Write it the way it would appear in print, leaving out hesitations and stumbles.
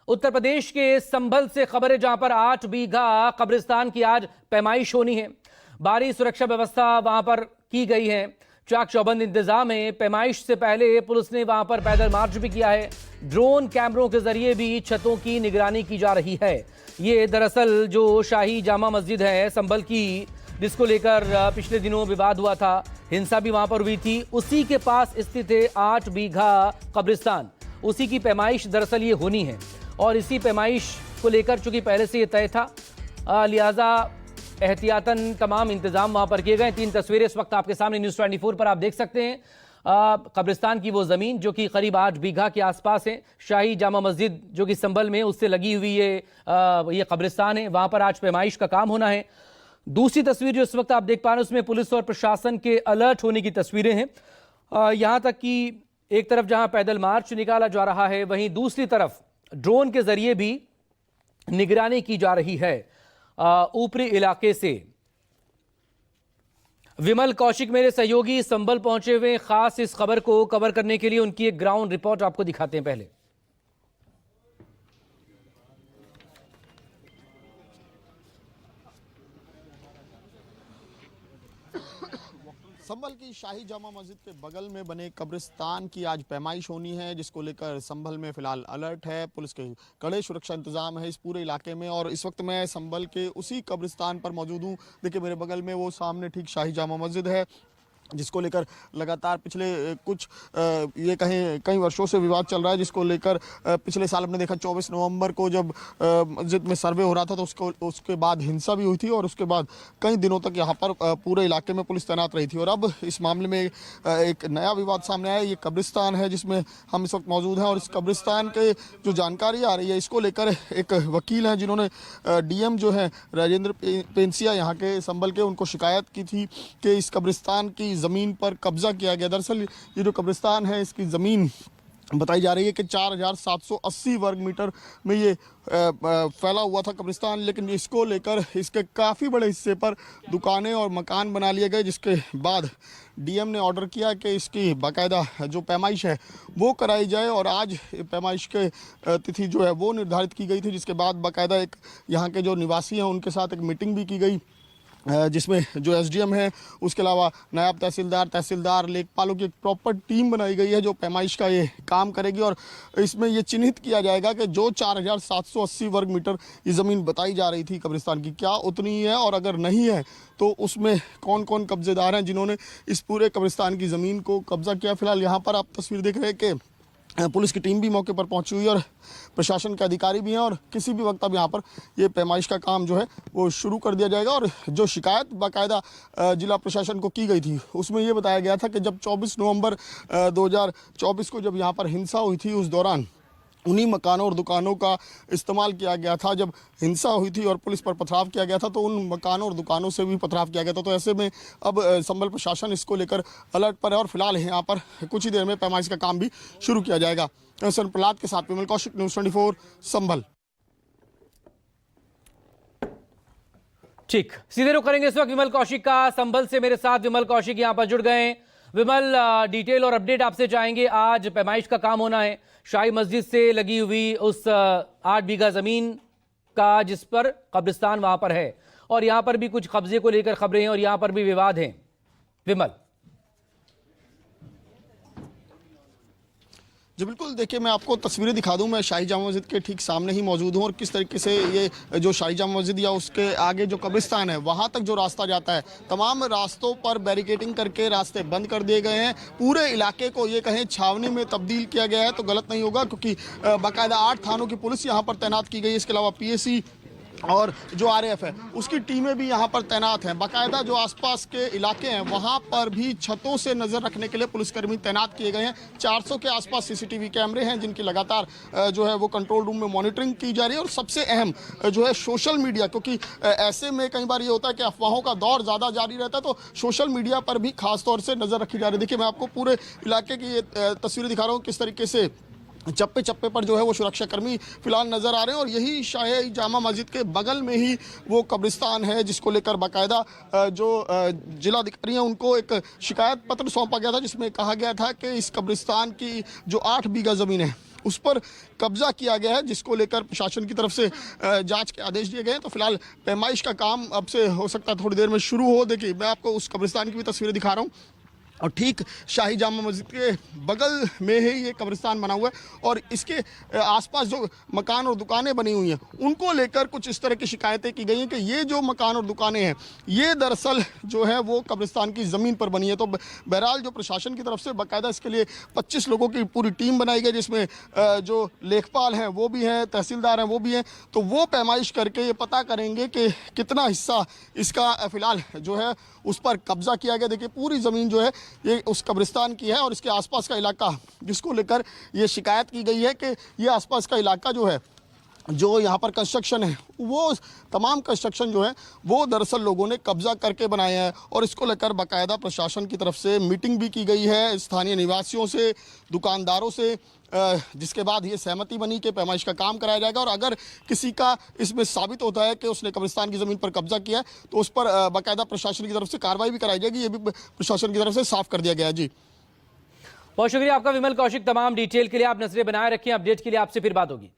उत्तर प्रदेश के संभल से खबर है, जहां पर 8 बीघा कब्रिस्तान की आज पैमाइश होनी है। भारी सुरक्षा व्यवस्था वहां पर की गई है, चाक चौबंद इंतजाम है। पैमाइश से पहले पुलिस ने वहां पर पैदल मार्च भी किया है। ड्रोन कैमरों के जरिए भी छतों की निगरानी की जा रही है। ये दरअसल जो शाही जामा मस्जिद है संभल की, जिसको लेकर पिछले दिनों विवाद हुआ था, हिंसा भी वहां पर हुई थी, उसी के पास स्थित है 8 बीघा कब्रिस्तान। उसी की पैमाइश दरअसल ये होनी है और इसी पैमाइश को लेकर चूंकि पहले से ये तय था, लिहाजा एहतियातन तमाम इंतजाम वहां पर किए गए। 3 तस्वीरें इस वक्त आपके सामने न्यूज़ 24 पर आप देख सकते हैं। कब्रिस्तान की वो जमीन जो कि करीब 8 बीघा के आसपास है। शाही जामा मस्जिद जो कि संभल में, उससे लगी हुई ये कब्रिस्तान है, वहां पर आज पैमाइश का काम होना है। दूसरी तस्वीर जो इस वक्त आप देख पा रहे हैं, उसमें पुलिस और प्रशासन के अलर्ट होने की तस्वीरें हैं। यहां तक कि एक तरफ जहां पैदल मार्च निकाला जा रहा है, वहीं दूसरी तरफ ड्रोन के जरिए भी निगरानी की जा रही है ऊपरी इलाके से। विमल कौशिक मेरे सहयोगी संभल पहुंचे हुए, खास इस खबर को कवर करने के लिए उनकी एक ग्राउंड रिपोर्ट आपको दिखाते हैं। पहले संभल की शाही जामा मस्जिद के बगल में बने कब्रिस्तान की आज पैमाइश होनी है, जिसको लेकर संभल में फिलहाल अलर्ट है। पुलिस के कड़े सुरक्षा इंतजाम है इस पूरे इलाके में और इस वक्त मैं संभल के उसी कब्रिस्तान पर मौजूद हूँ। देखिए मेरे बगल में वो सामने ठीक शाही जामा मस्जिद है, जिसको लेकर लगातार पिछले कुछ ये कहें कई वर्षों से विवाद चल रहा है, जिसको लेकर पिछले साल हमने देखा 24 नवंबर को जब मस्जिद में सर्वे हो रहा था तो उसके बाद हिंसा भी हुई थी और उसके बाद कई दिनों तक यहाँ पर पूरे इलाके में पुलिस तैनात रही थी। और अब इस मामले में एक नया विवाद सामने आया। ये कब्रिस्तान है जिसमें हम इस वक्त मौजूद हैं और इस कब्रिस्तान के जो जानकारी आ रही है, इसको लेकर एक वकील हैं जिन्होंने DM जो है राजेंद्र पेंसिया यहाँ के संभल के, उनको शिकायत की थी कि इस कब्रिस्तान की ज़मीन पर कब्जा किया गया। दरअसल ये जो कब्रिस्तान है, इसकी ज़मीन बताई जा रही है कि 4780 वर्ग मीटर में ये फैला हुआ था कब्रिस्तान, लेकिन इसको लेकर इसके काफ़ी बड़े हिस्से पर दुकानें और मकान बना लिए गए, जिसके बाद DM ने ऑर्डर किया कि इसकी बाकायदा जो पैमाइश है वो कराई जाए। और आज पैमाइश के तिथि जो है वो निर्धारित की गई थी, जिसके बाद बाकायदा एक यहाँ के जो निवासी हैं उनके साथ एक मीटिंग भी की गई, जिसमें जो SDM है, उसके अलावा नायब तहसीलदार, लेखपालों की एक प्रॉपर टीम बनाई गई है जो पैमाइश का ये काम करेगी। और इसमें ये चिन्हित किया जाएगा कि जो 4780 वर्ग मीटर ये ज़मीन बताई जा रही थी कब्रिस्तान की, क्या उतनी ही है, और अगर नहीं है तो उसमें कौन कौन कब्जेदार हैं जिन्होंने इस पूरे कब्रिस्तान की ज़मीन को कब्जा किया। फिलहाल यहाँ पर आप तस्वीर देख रहे हैं कि पुलिस की टीम भी मौके पर पहुंची हुई है और प्रशासन के अधिकारी भी हैं और किसी भी वक्त अब यहाँ पर ये पैमाइश का काम जो है वो शुरू कर दिया जाएगा। और जो शिकायत बाकायदा जिला प्रशासन को की गई थी, उसमें ये बताया गया था कि जब 24 नवंबर 2024 को जब यहाँ पर हिंसा हुई थी, उस दौरान उन्हीं मकानों और दुकानों का इस्तेमाल किया गया था। जब हिंसा हुई थी और पुलिस पर पथराव किया गया था तो उन मकानों और दुकानों से भी पथराव किया गया था। तो ऐसे में अब संभल प्रशासन इसको लेकर अलर्ट पर है और फिलहाल यहाँ पर कुछ ही देर में पैमाइश का काम भी शुरू किया जाएगा। सन प्रहलाद के साथ विमल कौशिक, न्यूज़ 24 संभल। ठीक, सीधे रुख करेंगे इस वक्त विमल कौशिक का। संभल से मेरे साथ विमल कौशिक यहाँ पर जुड़ गए। विमल, डिटेल और अपडेट आपसे चाहेंगे। आज पैमाइश का काम होना है शाही मस्जिद से लगी हुई उस 8 बीघा जमीन का, जिस पर कब्रिस्तान वहां पर है, और यहां पर भी कुछ कब्जे को लेकर खबरें हैं और यहां पर भी विवाद हैं। विमल जी बिल्कुल, देखिए मैं आपको तस्वीरें दिखा दूं। मैं शाही जामा मस्जिद के ठीक सामने ही मौजूद हूं और किस तरीके से ये जो शाही जामा मस्जिद या उसके आगे जो कब्रिस्तान है वहां तक जो रास्ता जाता है, तमाम रास्तों पर बैरिकेडिंग करके रास्ते बंद कर दिए गए हैं। पूरे इलाके को ये कहें छावनी में तब्दील किया गया है तो गलत नहीं होगा, क्योंकि बाकायदा 8 थानों की पुलिस यहाँ पर तैनात की गई है। इसके अलावा PSC और जो RAF है उसकी टीमें भी यहाँ पर तैनात हैं। बाकायदा जो आसपास के इलाके हैं वहाँ पर भी छतों से नज़र रखने के लिए पुलिसकर्मी तैनात किए गए हैं। 400 के आसपास CCTV कैमरे हैं जिनकी लगातार जो है वो कंट्रोल रूम में मॉनिटरिंग की जा रही है। और सबसे अहम जो है सोशल मीडिया, क्योंकि ऐसे में कई बार ये होता है कि अफवाहों का दौर ज़्यादा जारी रहता है, तो सोशल मीडिया पर भी खासतौर से नज़र रखी जा रही है। देखिए मैं आपको पूरे इलाके की ये तस्वीरें दिखा रहा हूँ, किस तरीके से चप्पे चप्पे पर जो है वो सुरक्षाकर्मी फिलहाल नजर आ रहे हैं। और यही शाही जामा मस्जिद के बगल में ही वो कब्रिस्तान है, जिसको लेकर बाकायदा जो जिलाधिकारी हैं उनको एक शिकायत पत्र सौंपा गया था, जिसमें कहा गया था कि इस कब्रिस्तान की जो 8 बीघा ज़मीन है उस पर कब्जा किया गया है, जिसको लेकर प्रशासन की तरफ से जांच के आदेश दिए गए हैं। तो फिलहाल पैमाइश का काम अब से हो सकता है थोड़ी देर में शुरू हो। देखिए, मैं आपको उस कब्रिस्तान की भी तस्वीरें दिखा रहा हूँ और ठीक शाही जामा मस्जिद के बगल में ही ये कब्रिस्तान बना हुआ है और इसके आसपास जो मकान और दुकानें बनी हुई हैं उनको लेकर कुछ इस तरह की शिकायतें की गई हैं कि ये जो मकान और दुकानें हैं ये दरअसल जो है वो कब्रिस्तान की ज़मीन पर बनी है। तो बहरहाल जो प्रशासन की तरफ से बाकायदा इसके लिए 25 लोगों की पूरी टीम बनाई गई, जिसमें जो लेखपाल हैं वो भी हैं, तहसीलदार हैं वो भी हैं। तो वो पैमाइश करके ये पता करेंगे कि कितना हिस्सा इसका फ़िलहाल जो है उस पर कब्जा किया गया। देखिए, पूरी ज़मीन जो है ये उस कब्रिस्तान की है और इसके आसपास का इलाका, जिसको लेकर ये शिकायत की गई है कि ये आसपास का इलाका जो है, जो यहाँ पर कंस्ट्रक्शन है, वो तमाम कंस्ट्रक्शन जो है वो दरअसल लोगों ने कब्जा करके बनाए हैं और इसको लेकर बाकायदा प्रशासन की तरफ से मीटिंग भी की गई है स्थानीय निवासियों से, दुकानदारों से, जिसके बाद ये सहमति बनी कि पैमाइश का काम कराया जाएगा और अगर किसी का इसमें साबित होता है कि उसने कब्रिस्तान की ज़मीन पर कब्जा किया है तो उस पर बाकायदा प्रशासन की तरफ से कार्रवाई भी कराई जाएगी। ये भी प्रशासन की तरफ से साफ कर दिया गया है। जी, बहुत शुक्रिया आपका विमल कौशिक, तमाम डिटेल के लिए आप नजरें बनाए रखें। अपडेट के लिए आपसे फिर बात होगी।